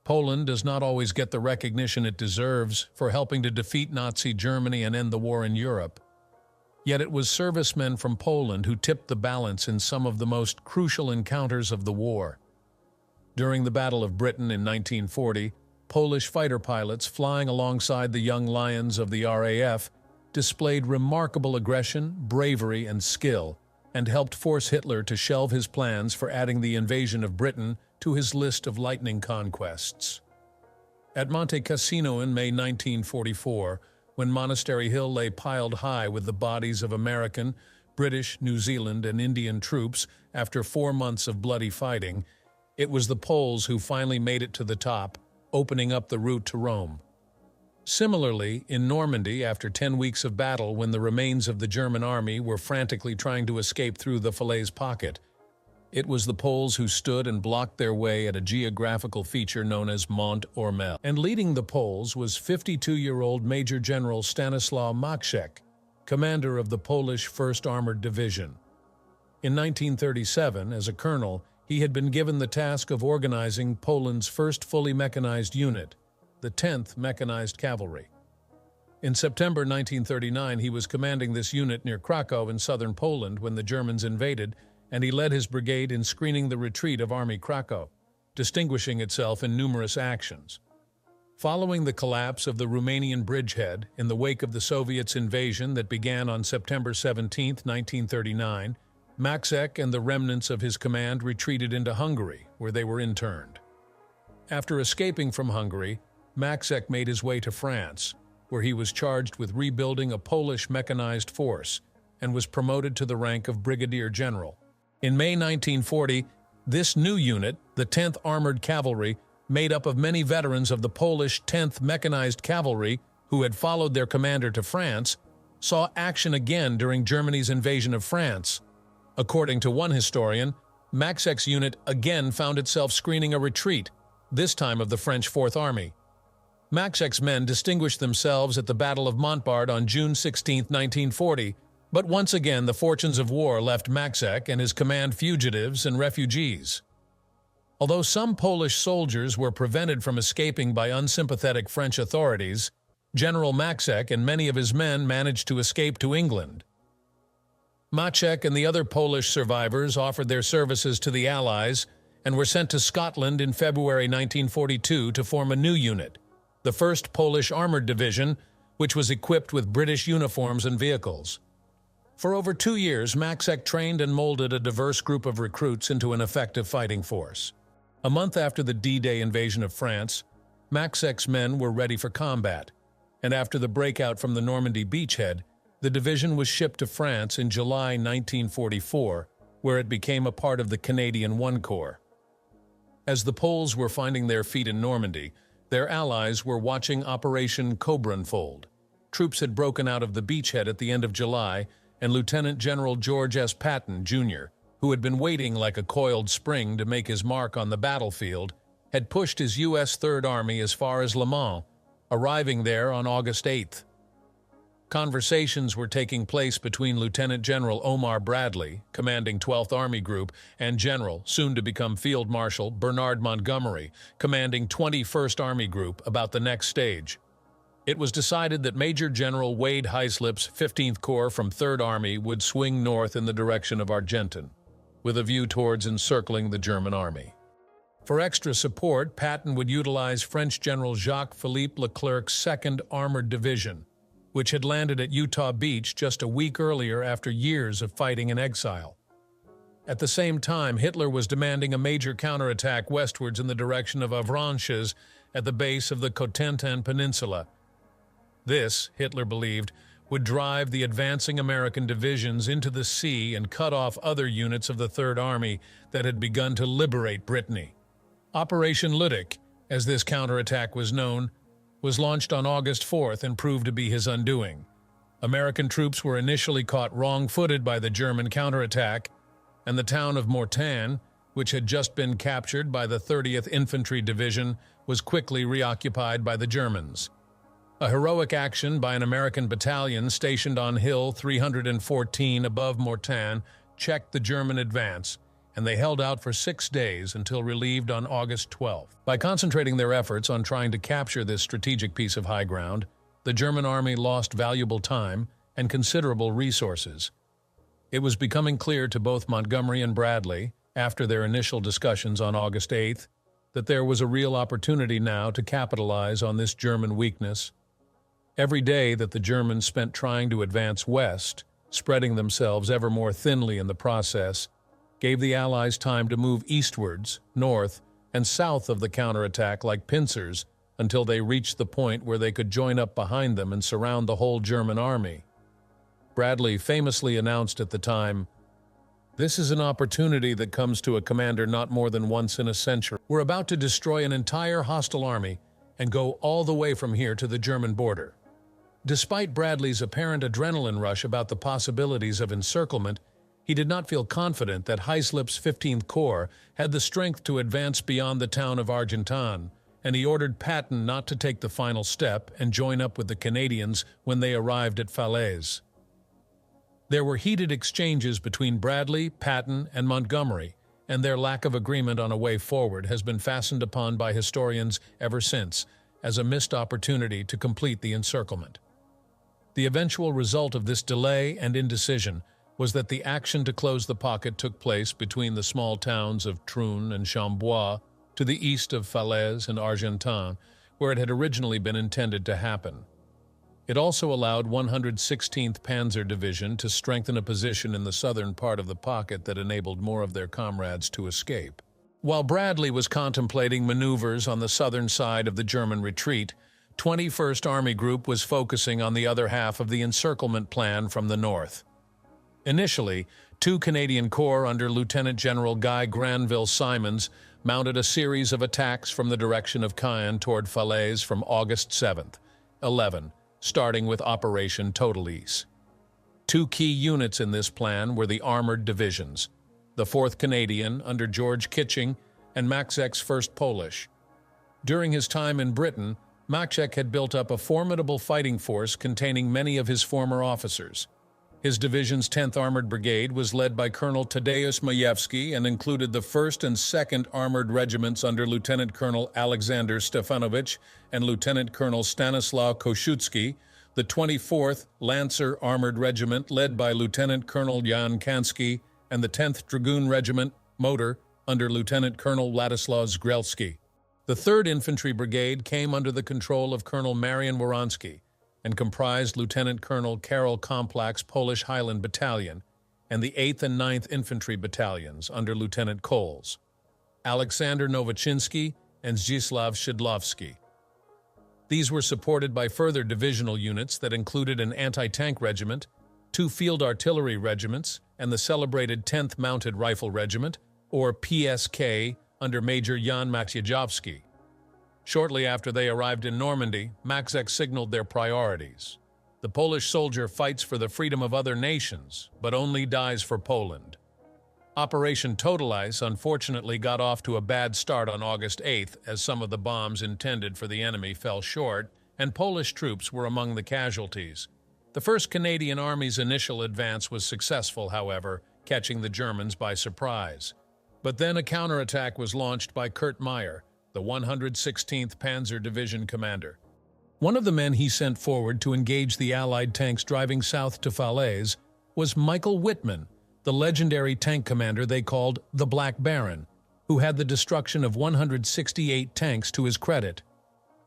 Poland does not always get the recognition it deserves for helping to defeat Nazi Germany and end the war in Europe. Yet it was servicemen from Poland who tipped the balance in some of the most crucial encounters of the war. During the Battle of Britain in 1940, Polish fighter pilots flying alongside the young lions of the RAF displayed remarkable aggression, bravery, and skill, and helped force Hitler to shelve his plans for adding the invasion of Britain to his list of lightning conquests. At Monte Cassino in May 1944, when Monastery Hill lay piled high with the bodies of American, British, New Zealand, and Indian troops after 4 months of bloody fighting, it was the Poles who finally made it to the top, opening up the route to Rome. Similarly, in Normandy, after 10 weeks of battle when the remains of the German army were frantically trying to escape through the Falaise Pocket, it was the Poles who stood and blocked their way at a geographical feature known as Mont Ormel. And leading the Poles was 52-year-old Major General Stanislaw Maczek, commander of the Polish 1st Armored Division. In 1937, as a colonel, he had been given the task of organizing Poland's first fully mechanized unit, the 10th Mechanized Cavalry. In September 1939, he was commanding this unit near Krakow in southern Poland when the Germans invaded, and he led his brigade in screening the retreat of Army Krakow, distinguishing itself in numerous actions. Following the collapse of the Romanian bridgehead in the wake of the Soviets' invasion that began on September 17, 1939, Maczek and the remnants of his command retreated into Hungary, where they were interned. After escaping from Hungary, Maczek made his way to France, where he was charged with rebuilding a Polish mechanized force and was promoted to the rank of brigadier general. In May 1940, this new unit, the 10th Armored Cavalry, made up of many veterans of the Polish 10th Mechanized Cavalry who had followed their commander to France, saw action again during Germany's invasion of France. According to one historian, Maczek's unit again found itself screening a retreat, this time of the French Fourth Army. Maczek's men distinguished themselves at the Battle of Montbard on June 16, 1940, but once again the fortunes of war left Maczek and his command fugitives and refugees. Although some Polish soldiers were prevented from escaping by unsympathetic French authorities, General Maczek and many of his men managed to escape to England. Maczek and the other Polish survivors offered their services to the Allies and were sent to Scotland in February 1942 to form a new unit, the 1st Polish Armored Division, which was equipped with British uniforms and vehicles. For over 2 years, Maczek trained and molded a diverse group of recruits into an effective fighting force. A month after the D-Day invasion of France, Maczek's men were ready for combat, and after the breakout from the Normandy beachhead, the division was shipped to France in July 1944, where it became a part of the Canadian I Corps. As the Poles were finding their feet in Normandy, their allies were watching Operation Cobra unfold. Troops had broken out of the beachhead at the end of July, and Lieutenant General George S. Patton, Jr., who had been waiting like a coiled spring to make his mark on the battlefield, had pushed his U.S. Third Army as far as Le Mans, arriving there on August 8th. Conversations were taking place between Lieutenant General Omar Bradley, commanding 12th Army Group, and General, soon to become Field Marshal, Bernard Montgomery, commanding 21st Army Group, about the next stage. It was decided that Major General Wade Heislip's 15th Corps from 3rd Army would swing north in the direction of Argenton, with a view towards encircling the German army. For extra support, Patton would utilize French General Jacques-Philippe Leclerc's 2nd Armored Division, which had landed at Utah Beach just a week earlier after years of fighting in exile. At the same time, Hitler was demanding a major counterattack westwards in the direction of Avranches at the base of the Cotentin Peninsula. This, Hitler believed, would drive the advancing American divisions into the sea and cut off other units of the Third Army that had begun to liberate Brittany. Operation Lüttich, as this counterattack was known, was launched on August 4th and proved to be his undoing. American troops were initially caught wrong-footed by the German counterattack, and the town of Mortain, which had just been captured by the 30th Infantry Division, was quickly reoccupied by the Germans. A heroic action by an American battalion stationed on Hill 314 above Mortain checked the German advance, and they held out for 6 days until relieved on August 12th. By concentrating their efforts on trying to capture this strategic piece of high ground, the German army lost valuable time and considerable resources. It was becoming clear to both Montgomery and Bradley, after their initial discussions on August 8th, that there was a real opportunity now to capitalize on this German weakness. Every day that the Germans spent trying to advance west, spreading themselves ever more thinly in the process, gave the Allies time to move eastwards, north, and south of the counterattack like pincers until they reached the point where they could join up behind them and surround the whole German army. Bradley famously announced at the time, "This is an opportunity that comes to a commander not more than once in a century. We're about to destroy an entire hostile army and go all the way from here to the German border." Despite Bradley's apparent adrenaline rush about the possibilities of encirclement, he did not feel confident that Heislip's 15th Corps had the strength to advance beyond the town of Argentan, and he ordered Patton not to take the final step and join up with the Canadians when they arrived at Falaise. There were heated exchanges between Bradley, Patton, and Montgomery, and their lack of agreement on a way forward has been fastened upon by historians ever since as a missed opportunity to complete the encirclement. The eventual result of this delay and indecision was that the action to close the pocket took place between the small towns of Troun and Chambois to the east of Falaise and Argentan, where it had originally been intended to happen. It also allowed 116th Panzer Division to strengthen a position in the southern part of the pocket that enabled more of their comrades to escape. While Bradley was contemplating maneuvers on the southern side of the German retreat, 21st Army Group was focusing on the other half of the encirclement plan from the north. Initially, 2 Canadian Corps under Lieutenant General Guy Granville-Simons mounted a series of attacks from the direction of Caen toward Falaise from August 7th, 11, starting with Operation Totalis. 2 key units in this plan were the armored divisions, the 4th Canadian under George Kitching and Maxek's 1st Polish. During his time in Britain, Maxek had built up a formidable fighting force containing many of his former officers. His division's 10th Armored Brigade was led by Colonel Tadeusz Majewski and included the 1st and 2nd Armored Regiments under Lieutenant Colonel Alexander Stefanovich and Lieutenant Colonel Stanislaw Kosciuszki, the 24th Lancer Armored Regiment led by Lieutenant Colonel Jan Kansky, and the 10th Dragoon Regiment, Motor, under Lieutenant Colonel Ladislaw Zgrelski. The 3rd Infantry Brigade came under the control of Colonel Marian Woronski and comprised Lieutenant Colonel Karol Komplak's Polish Highland Battalion and the 8th and 9th Infantry Battalions under Lieutenant Coles, Alexander Nowaczynski, and Zdzislaw Szydlowski. These were supported by further divisional units that included an anti-tank regiment, 2 field artillery regiments, and the celebrated 10th Mounted Rifle Regiment, or PSK, under Major Jan Maciejowski. Shortly after they arrived in Normandy, Maxek signaled their priorities. The Polish soldier fights for the freedom of other nations, but only dies for Poland. Operation Totalis unfortunately got off to a bad start on August 8th as some of the bombs intended for the enemy fell short, and Polish troops were among the casualties. The 1st Canadian Army's initial advance was successful, however, catching the Germans by surprise. But then a counterattack was launched by Kurt Meyer, the 116th Panzer Division commander. One of the men he sent forward to engage the Allied tanks driving south to Falaise was Michael Whitman, the legendary tank commander they called the Black Baron, who had the destruction of 168 tanks to his credit.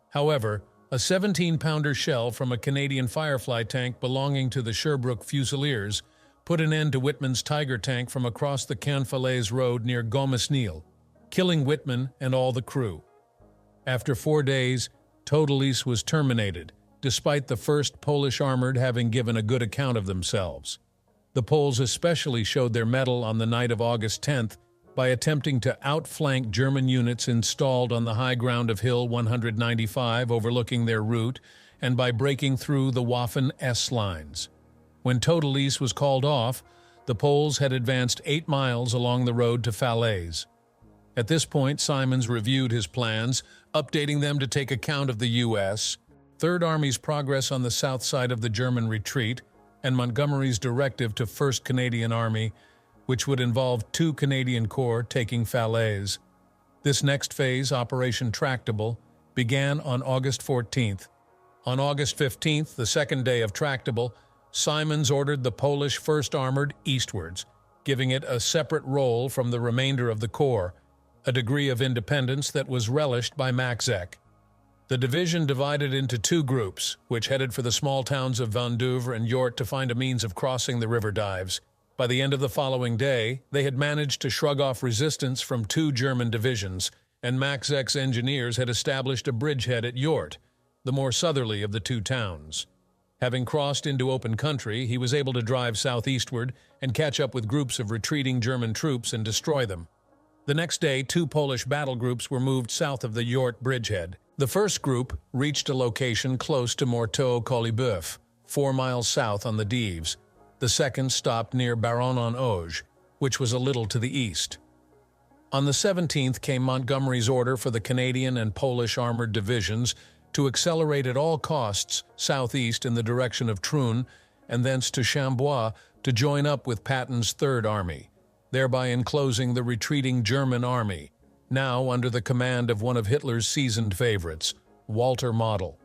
However, a 17-pounder shell from a Canadian Firefly tank belonging to the Sherbrooke Fusiliers put an end to Whitman's Tiger tank from across the Cannes-Falaise road near Gomisnil, killing Whitman and all the crew. After 4 days, Totalis was terminated, despite the 1st Polish Armored having given a good account of themselves. The Poles especially showed their mettle on the night of August 10th by attempting to outflank German units installed on the high ground of Hill 195 overlooking their route and by breaking through the Waffen S lines. When Totalis was called off, the Poles had advanced 8 miles along the road to Falaise. At this point, Simons reviewed his plans, updating them to take account of the U.S., Third Army's progress on the south side of the German retreat, and Montgomery's directive to 1st Canadian Army, which would involve 2 Canadian Corps taking Falaise. This next phase, Operation Tractable, began on August 14th. On August 15th, the second day of Tractable, Simons ordered the Polish 1st Armored eastwards, giving it a separate role from the remainder of the Corps, a degree of independence that was relished by Maxek. The division divided into 2 groups, which headed for the small towns of Vendouvre and York to find a means of crossing the river dives. By the end of the following day, they had managed to shrug off resistance from 2 German divisions, and Maxek's engineers had established a bridgehead at York, the more southerly of the 2 towns. Having crossed into open country, he was able to drive southeastward and catch up with groups of retreating German troops and destroy them. The next day, 2 Polish battle groups were moved south of the York bridgehead. The first group reached a location close to Morteau-Colleybeuf, 4 miles south on the Dives. The second stopped near Baron-en-Auge, which was a little to the east. On the 17th came Montgomery's order for the Canadian and Polish armored divisions to accelerate at all costs southeast in the direction of Trun and thence to Chambois to join up with Patton's Third Army, thereby enclosing the retreating German army, now under the command of one of Hitler's seasoned favorites, Walter Model.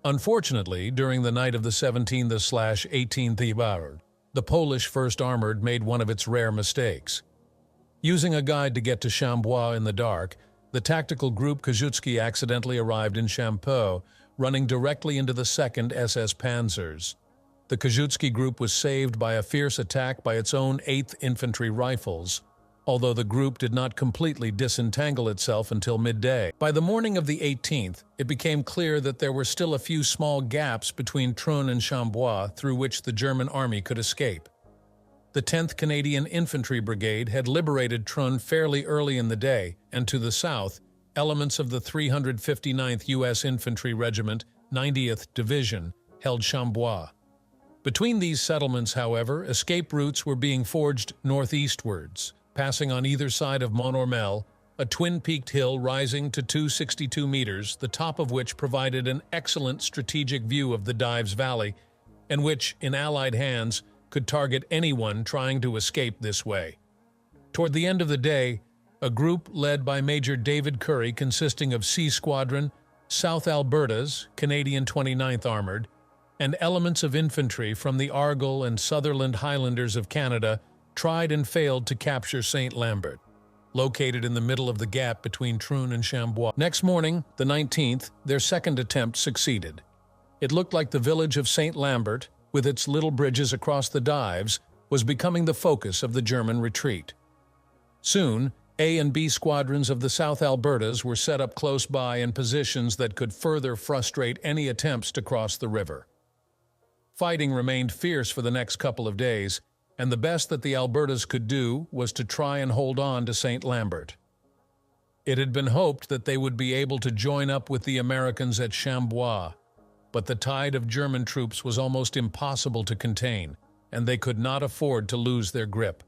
Unfortunately, during the night of the 17th/18th February, the Polish 1st Armored made one of its rare mistakes. Using a guide to get to Chambois in the dark, the tactical group Kosciuszki accidentally arrived in Champeaux, running directly into the 2nd SS Panzers. The Kosciuszki group was saved by a fierce attack by its own 8th Infantry Rifles, although the group did not completely disentangle itself until midday. By the morning of the 18th, it became clear that there were still a few small gaps between Trun and Chambois through which the German army could escape. The 10th Canadian Infantry Brigade had liberated Trun fairly early in the day, and to the south, elements of the 359th U.S. Infantry Regiment, 90th Division, held Chambois. Between these settlements, however, escape routes were being forged northeastwards, passing on either side of Mont-Ormel, a twin-peaked hill rising to 262 meters, the top of which provided an excellent strategic view of the Dives Valley, and which, in Allied hands, could target anyone trying to escape this way. Toward the end of the day, a group led by Major David Curry consisting of C Squadron, South Alberta's Canadian 29th Armored, and elements of infantry from the Argyll and Sutherland Highlanders of Canada tried and failed to capture St. Lambert, located in the middle of the gap between Trun and Chambois. Next morning, the 19th, their second attempt succeeded. It looked like the village of St. Lambert, with its little bridges across the Dives, was becoming the focus of the German retreat. Soon, A and B squadrons of the South Albertas were set up close by in positions that could further frustrate any attempts to cross the river. Fighting remained fierce for the next couple of days, and the best that the Albertas could do was to try and hold on to St. Lambert. It had been hoped that they would be able to join up with the Americans at Chambois, but the tide of German troops was almost impossible to contain, and they could not afford to lose their grip.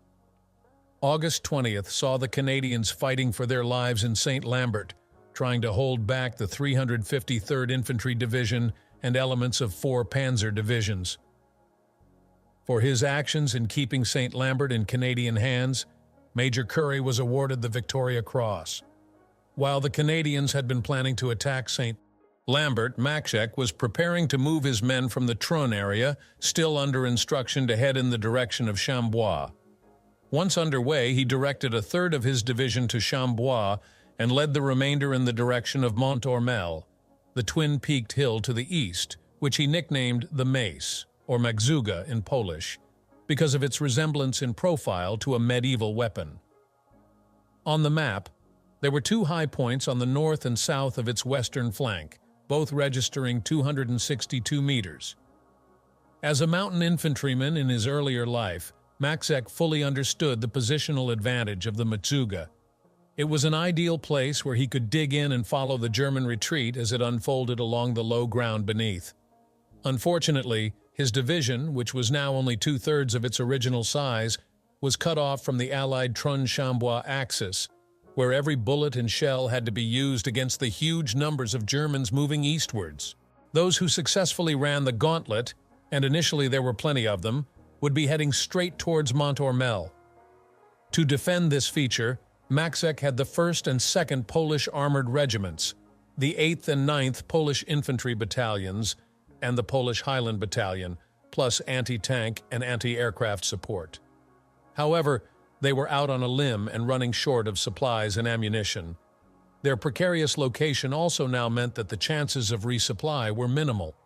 August 20th saw the Canadians fighting for their lives in St. Lambert, trying to hold back the 353rd Infantry Division and elements of 4 Panzer divisions. For his actions in keeping St. Lambert in Canadian hands, Major Curry was awarded the Victoria Cross. While the Canadians had been planning to attack St. Lambert, Maxek was preparing to move his men from the Trun area, still under instruction to head in the direction of Chambois. Once underway, he directed a third of his division to Chambois and led the remainder in the direction of Mont-Ormel, the twin-peaked hill to the east, which he nicknamed the Mace, or Magzuga in Polish, because of its resemblance in profile to a medieval weapon. On the map, there were 2 high points on the north and south of its western flank, both registering 262 meters. As a mountain infantryman in his earlier life, Maxek fully understood the positional advantage of the Magzuga. It was an ideal place where he could dig in and follow the German retreat as it unfolded along the low ground beneath. Unfortunately, his division, which was now only 2/3 of its original size, was cut off from the Allied Trun-Chambois axis, where every bullet and shell had to be used against the huge numbers of Germans moving eastwards. Those who successfully ran the gauntlet, and initially there were plenty of them, would be heading straight towards Mont-Ormel, To defend this feature, Maxek had the 1st and 2nd Polish Armored Regiments, the 8th and 9th Polish Infantry Battalions, and the Polish Highland Battalion, plus anti-tank and anti-aircraft support. However, they were out on a limb and running short of supplies and ammunition. Their precarious location also now meant that the chances of resupply were minimal.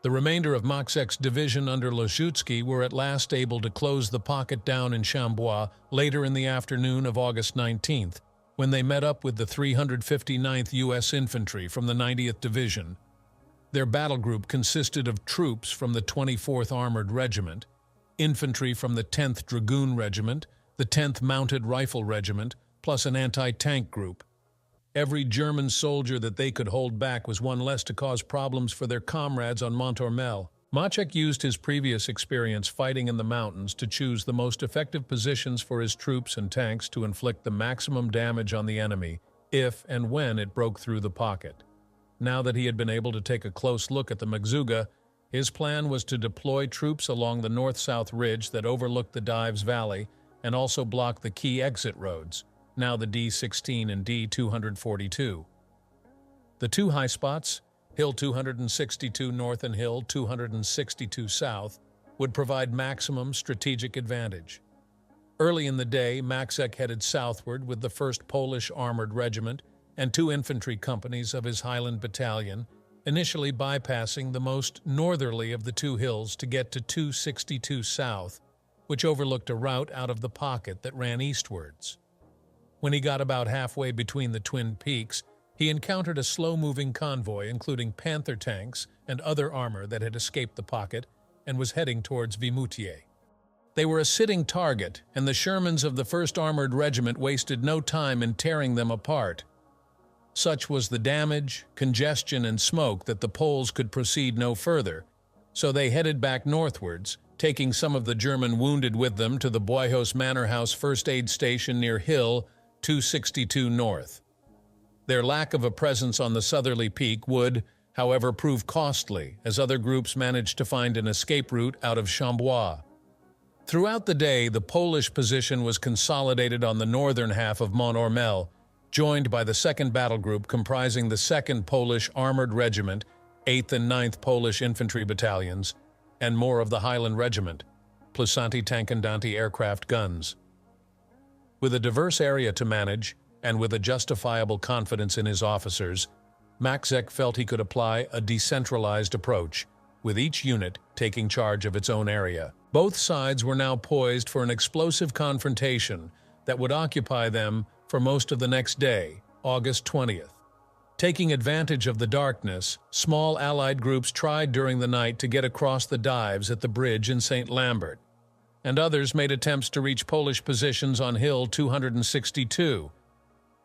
The remainder of Maxek's division under Leszczewski were at last able to close the pocket down in Chambois later in the afternoon of August 19th, when they met up with the 359th U.S. Infantry from the 90th Division. Their battle group consisted of troops from the 24th Armored Regiment, infantry from the 10th Dragoon Regiment, the 10th Mounted Rifle Regiment, plus an anti-tank group. Every German soldier that they could hold back was one less to cause problems for their comrades on Montormel. Maxek used his previous experience fighting in the mountains to choose the most effective positions for his troops and tanks to inflict the maximum damage on the enemy, if and when it broke through the pocket. Now that he had been able to take a close look at the Magzuga, his plan was to deploy troops along the north-south ridge that overlooked the Dives Valley and also block the key exit roads, now the D16 and D242. The two high spots, Hill 262 North and Hill 262 South, would provide maximum strategic advantage. Early in the day, Maxek headed southward with the 1st Polish Armored Regiment and 2 infantry companies of his Highland Battalion, initially bypassing the most northerly of the 2 hills to get to 262 South, which overlooked a route out of the pocket that ran eastwards. When he got about halfway between the twin peaks, he encountered a slow-moving convoy including Panther tanks and other armor that had escaped the pocket and was heading towards Vimoutier. They were a sitting target, and the Shermans of the 1st Armored Regiment wasted no time in tearing them apart. Such was the damage, congestion, and smoke that the Poles could proceed no further, so they headed back northwards, taking some of the German wounded with them to the Boyhos Manor House First Aid Station near Hill 262 North. Their lack of a presence on the southerly peak would, however, prove costly, as other groups managed to find an escape route out of Chambois. Throughout the day, the Polish position was consolidated on the northern half of Montormel, joined by the 2nd Battle Group comprising the 2nd Polish Armored Regiment, 8th and 9th Polish Infantry Battalions, and more of the Highland Regiment, plus anti-tank and anti-aircraft guns. With a diverse area to manage, and with a justifiable confidence in his officers, Maxek felt he could apply a decentralized approach, with each unit taking charge of its own area. Both sides were now poised for an explosive confrontation that would occupy them for most of the next day, August 20th. Taking advantage of the darkness, small Allied groups tried during the night to get across the dives at the bridge in St. Lambert, and others made attempts to reach Polish positions on Hill 262,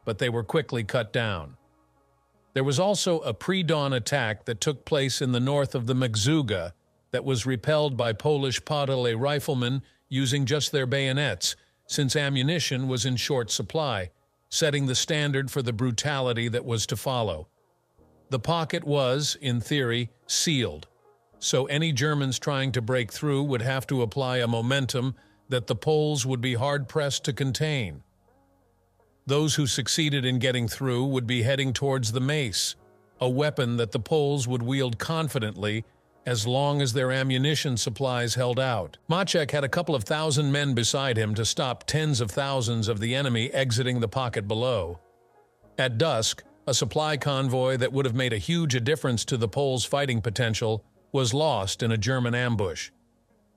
but they were quickly cut down. There was also a pre-dawn attack that took place in the north of the Magzuga that was repelled by Polish Podole riflemen using just their bayonets, since ammunition was in short supply, setting the standard for the brutality that was to follow. The pocket was, in theory, sealed, so any Germans trying to break through would have to apply a momentum that the Poles would be hard-pressed to contain. Those who succeeded in getting through would be heading towards the mace, a weapon that the Poles would wield confidently as long as their ammunition supplies held out. Maxek had a couple of thousand men beside him to stop tens of thousands of the enemy exiting the pocket below. At dusk, a supply convoy that would have made a huge difference to the Poles' fighting potential was lost in a German ambush.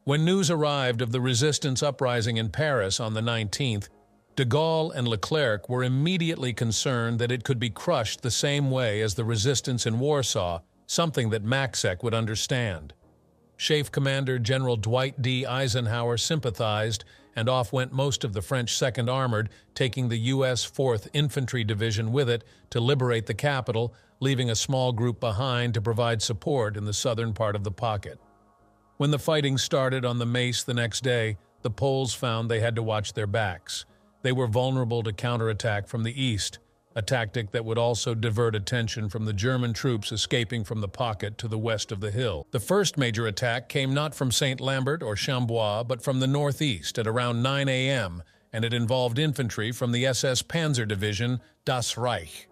When news arrived of the resistance uprising in Paris on the 19th, de Gaulle and Leclerc were immediately concerned that it could be crushed the same way as the resistance in Warsaw, something that Maxek would understand. Chef Commander General Dwight D. Eisenhower sympathized, and off went most of the French 2nd Armored, taking the U.S. 4th Infantry Division with it to liberate the capital, leaving a small group behind to provide support in the southern part of the pocket. When the fighting started on the Mace the next day, the Poles found they had to watch their backs. They were vulnerable to counterattack from the east, a tactic that would also divert attention from the German troops escaping from the pocket to the west of the hill. The first major attack came not from St. Lambert or Chambois, but from the northeast at around 9 a.m., and it involved infantry from the SS Panzer Division Das Reich.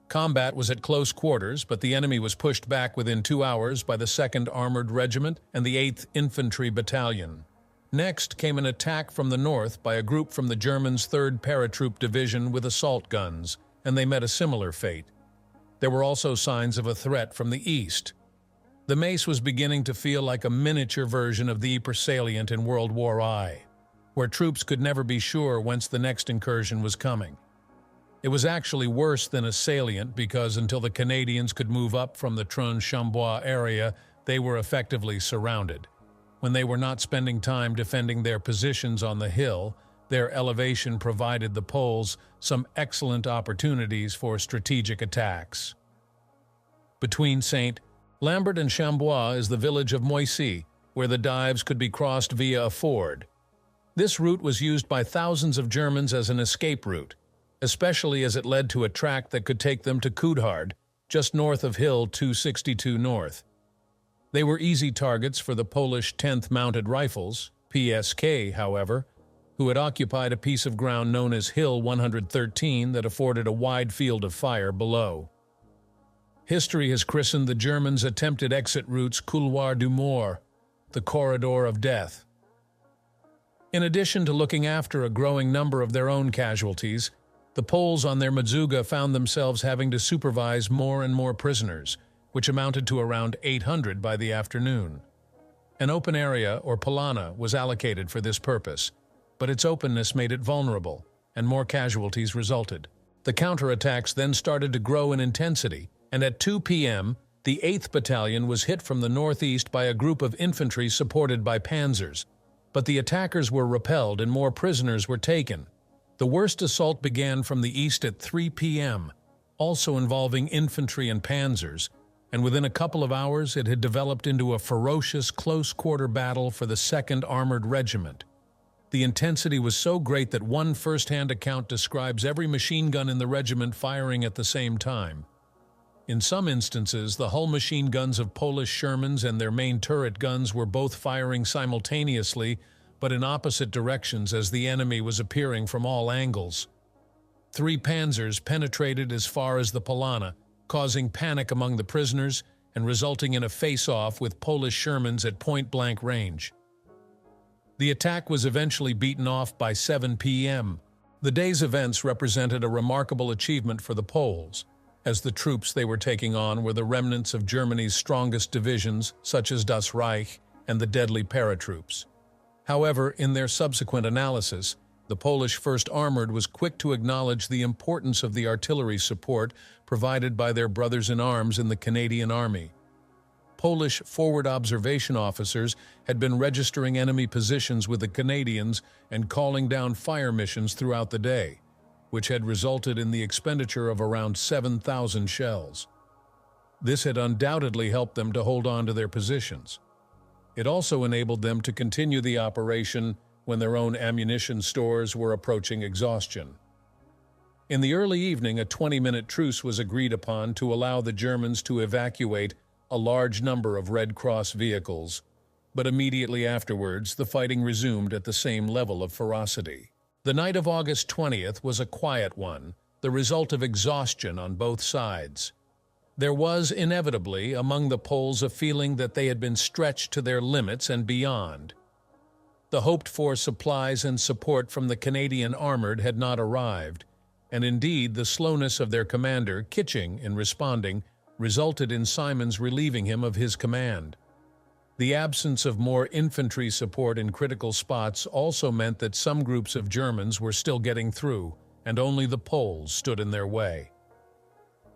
Combat was at close quarters, but the enemy was pushed back within 2 hours by the 2nd Armored Regiment and the 8th Infantry Battalion. Next came an attack from the north by a group from the Germans' 3rd Paratroop Division with assault guns, and they met a similar fate. There were also signs of a threat from the east. The Mace was beginning to feel like a miniature version of the Ypres salient in World War I, where troops could never be sure whence the next incursion was coming. It was actually worse than a salient because until the Canadians could move up from the Tron-Chambois area, they were effectively surrounded. When they were not spending time defending their positions on the hill, their elevation provided the Poles some excellent opportunities for strategic attacks. Between St. Lambert and Chambois is the village of Moissy, where the dives could be crossed via a ford. This route was used by thousands of Germans as an escape route, especially as it led to a track that could take them to Coudard, just north of Hill 262 North. They were easy targets for the Polish 10th Mounted Rifles, PSK, however, who had occupied a piece of ground known as Hill 113 that afforded a wide field of fire below. History has christened the Germans' attempted exit routes Couloir du Mort, the Corridor of Death. In addition to looking after a growing number of their own casualties, the Poles on their Madzuga found themselves having to supervise more and more prisoners, which amounted to around 800 by the afternoon. An open area, or polana, was allocated for this purpose, but its openness made it vulnerable, and more casualties resulted. The counterattacks then started to grow in intensity, and at 2 p.m., the 8th Battalion was hit from the northeast by a group of infantry supported by panzers, but the attackers were repelled and more prisoners were taken. The worst assault began from the east at 3 p.m., also involving infantry and panzers, and within a couple of hours it had developed into a ferocious close-quarter battle for the 2nd Armored Regiment. The intensity was so great that one first-hand account describes every machine gun in the regiment firing at the same time. In some instances, the hull machine guns of Polish Shermans and their main turret guns were both firing simultaneously, but in opposite directions as the enemy was appearing from all angles. 3 panzers penetrated as far as the Polana, causing panic among the prisoners and resulting in a face-off with Polish Shermans at point-blank range. The attack was eventually beaten off by 7 p.m. The day's events represented a remarkable achievement for the Poles, as the troops they were taking on were the remnants of Germany's strongest divisions, such as Das Reich and the deadly paratroops. However, in their subsequent analysis, the Polish 1st Armored was quick to acknowledge the importance of the artillery support provided by their brothers-in-arms in the Canadian Army. Polish forward observation officers had been registering enemy positions with the Canadians and calling down fire missions throughout the day, which had resulted in the expenditure of around 7,000 shells. This had undoubtedly helped them to hold on to their positions. It also enabled them to continue the operation when their own ammunition stores were approaching exhaustion. In the early evening, a 20-minute truce was agreed upon to allow the Germans to evacuate a large number of Red Cross vehicles, but immediately afterwards the fighting resumed at the same level of ferocity. The night of August 20th was a quiet one, the result of exhaustion on both sides. There was, inevitably, among the Poles a feeling that they had been stretched to their limits and beyond. The hoped-for supplies and support from the Canadian Armored had not arrived, and indeed the slowness of their commander, Kitching, in responding, resulted in Simons relieving him of his command. The absence of more infantry support in critical spots also meant that some groups of Germans were still getting through, and only the Poles stood in their way.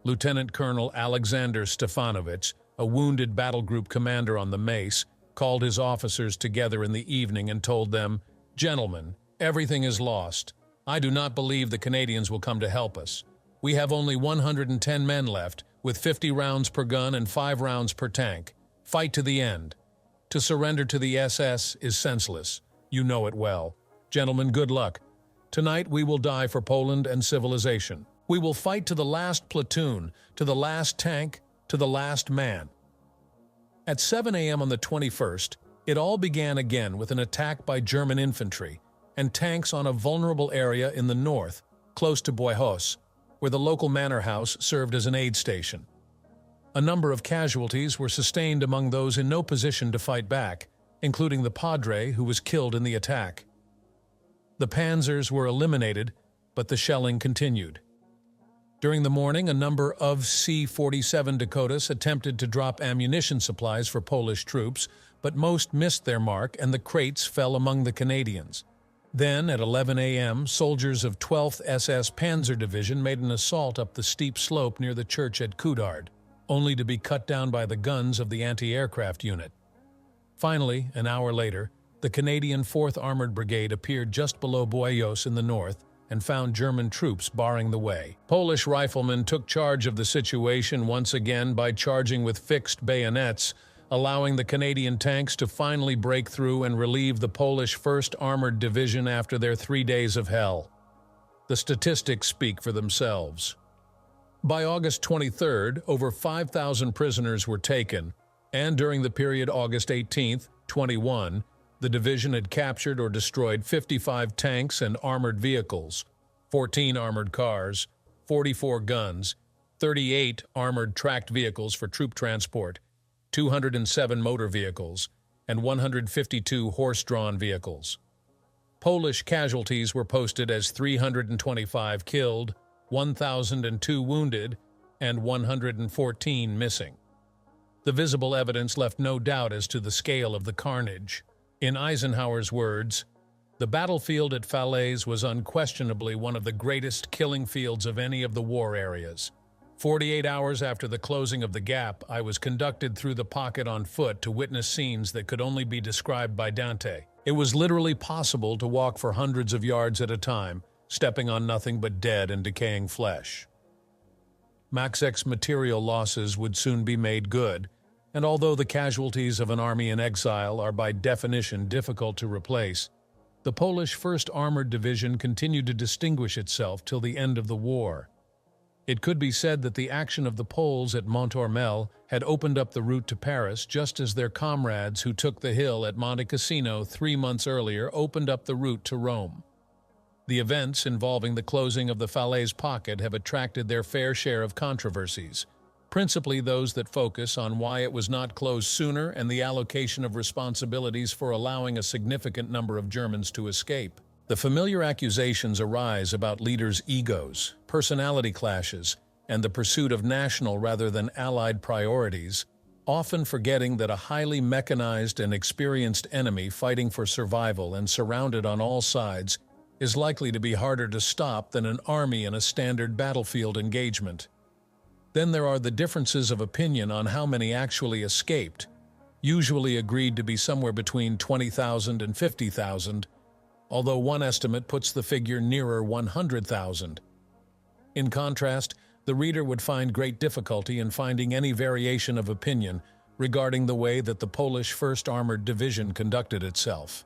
Lieutenant Colonel Alexander Stefanovich, a wounded battle group commander on the Mace, called his officers together in the evening and told them, "Gentlemen, everything is lost. I do not believe the Canadians will come to help us. We have only 110 men left, with 50 rounds per gun and 5 rounds per tank. Fight to the end. To surrender to the SS is senseless. You know it well. Gentlemen, good luck. Tonight we will die for Poland and civilization. We will fight to the last platoon, to the last tank, to the last man." At 7 a.m. on the 21st, it all began again with an attack by German infantry, and tanks on a vulnerable area in the north, close to Boyhos, where the local manor house served as an aid station. A number of casualties were sustained among those in no position to fight back, including the padre who was killed in the attack. The panzers were eliminated, but the shelling continued. During the morning, a number of C-47 Dakotas attempted to drop ammunition supplies for Polish troops, but most missed their mark and the crates fell among the Canadians. Then, at 11 a.m., soldiers of 12th SS Panzer Division made an assault up the steep slope near the church at Coudard, only to be cut down by the guns of the anti-aircraft unit. Finally, an hour later, the Canadian 4th Armored Brigade appeared just below Boyos in the north and found German troops barring the way. Polish riflemen took charge of the situation once again by charging with fixed bayonets, allowing the Canadian tanks to finally break through and relieve the Polish 1st Armored Division after their 3 days of hell. The statistics speak for themselves. By August 23rd, over 5,000 prisoners were taken, and during the period August 18th, 21, the division had captured or destroyed 55 tanks and armored vehicles, 14 armored cars, 44 guns, 38 armored tracked vehicles for troop transport, 207 motor vehicles, and 152 horse-drawn vehicles. Polish casualties were posted as 325 killed, 1,002 wounded, and 114 missing. The visible evidence left no doubt as to the scale of the carnage. In Eisenhower's words, "The battlefield at Falaise was unquestionably one of the greatest killing fields of any of the war areas. 48 hours after the closing of the gap, I was conducted through the pocket on foot to witness scenes that could only be described by Dante. It was literally possible to walk for hundreds of yards at a time, stepping on nothing but dead and decaying flesh." Maxek's material losses would soon be made good, and although the casualties of an army in exile are by definition difficult to replace, the Polish 1st Armored Division continued to distinguish itself till the end of the war. It could be said that the action of the Poles at Montormel had opened up the route to Paris, just as their comrades who took the hill at Monte Cassino 3 months earlier opened up the route to Rome. The events involving the closing of the Falaise Pocket have attracted their fair share of controversies, principally those that focus on why it was not closed sooner and the allocation of responsibilities for allowing a significant number of Germans to escape. The familiar accusations arise about leaders' egos, personality clashes, and the pursuit of national rather than allied priorities, often forgetting that a highly mechanized and experienced enemy fighting for survival and surrounded on all sides is likely to be harder to stop than an army in a standard battlefield engagement. Then there are the differences of opinion on how many actually escaped, usually agreed to be somewhere between 20,000 and 50,000, although one estimate puts the figure nearer 100,000. In contrast, the reader would find great difficulty in finding any variation of opinion regarding the way that the Polish 1st Armored Division conducted itself.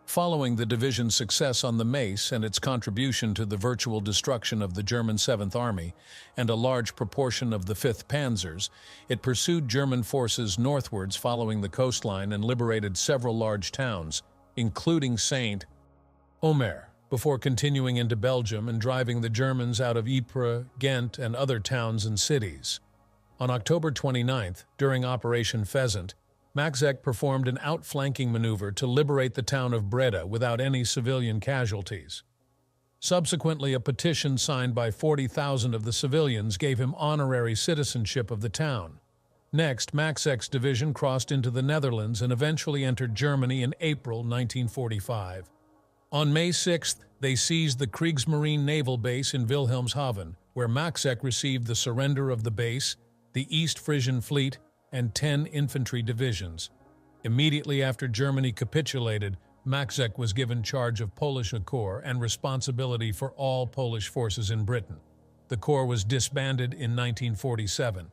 Following the division's success on the Mace and its contribution to the virtual destruction of the German 7th Army and a large proportion of the 5th Panzers, it pursued German forces northwards following the coastline and liberated several large towns, including Saint-Omer, before continuing into Belgium and driving the Germans out of Ypres, Ghent, and other towns and cities. On October 29th, during Operation Pheasant, Maxek performed an outflanking maneuver to liberate the town of Breda without any civilian casualties. Subsequently, a petition signed by 40,000 of the civilians gave him honorary citizenship of the town. Next, Maxek's division crossed into the Netherlands and eventually entered Germany in April 1945. On May 6th, they seized the Kriegsmarine naval base in Wilhelmshaven, where Maxek received the surrender of the base, the East Frisian Fleet, and 10 infantry divisions. Immediately after Germany capitulated, Maxek was given charge of Polish Corps and responsibility for all Polish forces in Britain. The Corps was disbanded in 1947.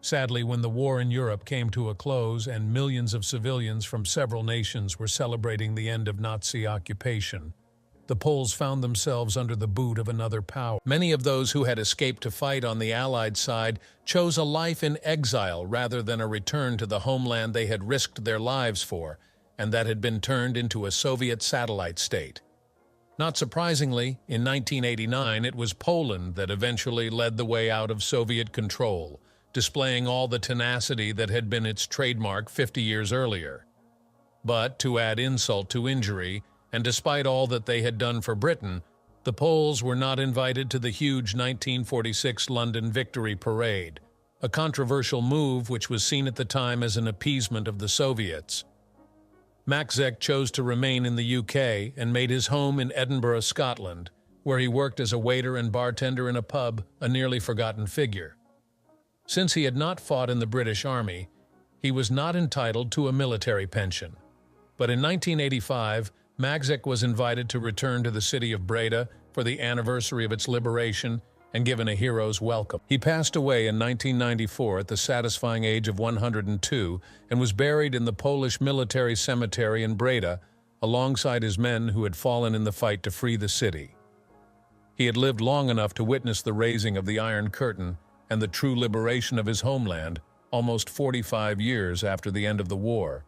Sadly, when the war in Europe came to a close and millions of civilians from several nations were celebrating the end of Nazi occupation, the Poles found themselves under the boot of another power. Many of those who had escaped to fight on the Allied side chose a life in exile rather than a return to the homeland they had risked their lives for, and that had been turned into a Soviet satellite state. Not surprisingly, in 1989 it was Poland that eventually led the way out of Soviet control, displaying all the tenacity that had been its trademark 50 years earlier. But to add insult to injury, and despite all that they had done for Britain, the Poles were not invited to the huge 1946 London Victory Parade, a controversial move which was seen at the time as an appeasement of the Soviets. Maczek chose to remain in the UK and made his home in Edinburgh, Scotland, where he worked as a waiter and bartender in a pub, a nearly forgotten figure. Since he had not fought in the British Army, he was not entitled to a military pension. But in 1985, Maczek was invited to return to the city of Breda for the anniversary of its liberation and given a hero's welcome. He passed away in 1994 at the satisfying age of 102 and was buried in the Polish military cemetery in Breda alongside his men who had fallen in the fight to free the city. He had lived long enough to witness the raising of the Iron Curtain and the true liberation of his homeland almost 45 years after the end of the war.